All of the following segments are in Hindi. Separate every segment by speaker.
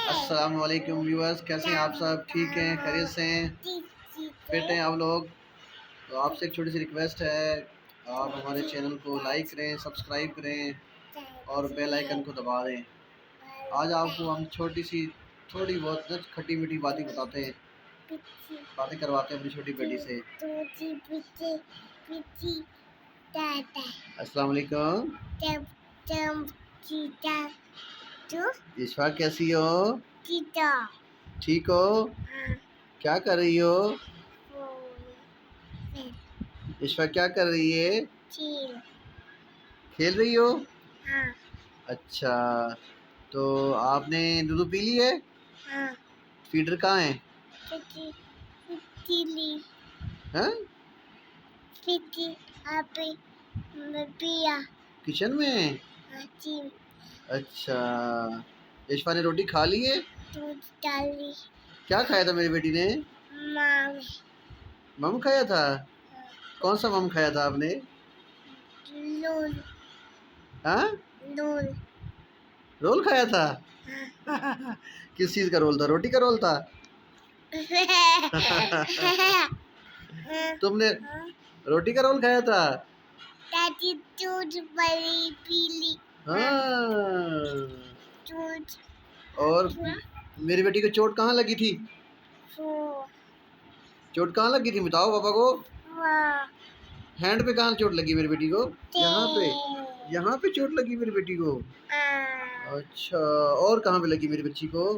Speaker 1: अस्सलाम वालेकुम व्यूअर्स, कैसे हैं आप सब? ठीक हैं, खैरियत से हैं, फिट हैं आप लोग? तो आपसे एक छोटी सी रिक्वेस्ट है, आप हमारे चैनल को लाइक करें, सब्सक्राइब करें और बेल आइकन को दबा दें। आज आपको हम थोड़ी बहुत खट्टी मीठी बातें बताते हैं, बातें करवाते हैं अपनी छोटी बेटी से। अस्सलाम वालेकुम। इशफा कैसी हो? ठीक हो? क्या कर रही हो? इशफा क्या कर रही है? खेल रही हो?
Speaker 2: हाँ।
Speaker 1: अच्छा, तो आपने दूध पी ली है?
Speaker 2: हाँ।
Speaker 1: फीडर कहाँ है? हैं? किचन में? अच्छा, इशफा ने रोटी खा ली है? क्या खाया था मेरी बेटी ने? मम खाया था? कौन सा मम खाया था आपने? हाँ? रोल खाया था? किस चीज का रोल था? रोटी का रोल था? तुमने रोटी का रोल खाया था? हाँ। और मेरी बेटी को चोट कहाँ लगी थी? चोट कहाँ लगी थी बताओ पापा को। हैंड पे कहाँ चोट लगी मेरी बेटी को? यहाँ पे चोट लगी मेरी बेटी को। अच्छा, और कहाँ पे लगी मेरी बच्ची को?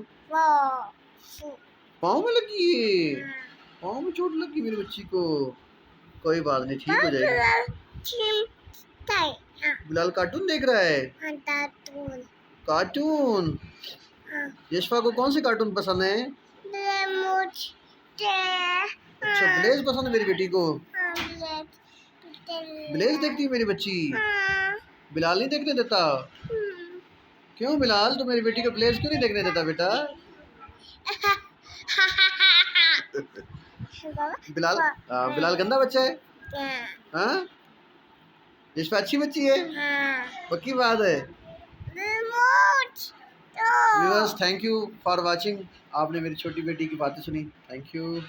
Speaker 1: पाँव में लगी है? पाँव में चोट लगी मेरी बच्ची को। कोई बात नहीं, ठीक हो जाएगी। बिलाल कार्टून देख रहा है? कार्टून। यशफा को कौन सी कार्टून पसंद है? अच्छा, ब्लेज पसंद है मेरी बेटी को। ब्लेज देखती है मेरी बच्ची। बिलाल नहीं देखने देता? क्यों बिलाल, तो मेरी बेटी को ब्लेज क्यों नहीं देखने देता बेटा? बिलाल गंदा बच्चा है? हाँ? यशफा अच्छी बच्ची है? पक्की बात है? Viewers, thank you for watching. आपने मेरी छोटी बेटी की बातें सुनी, थैंक यू।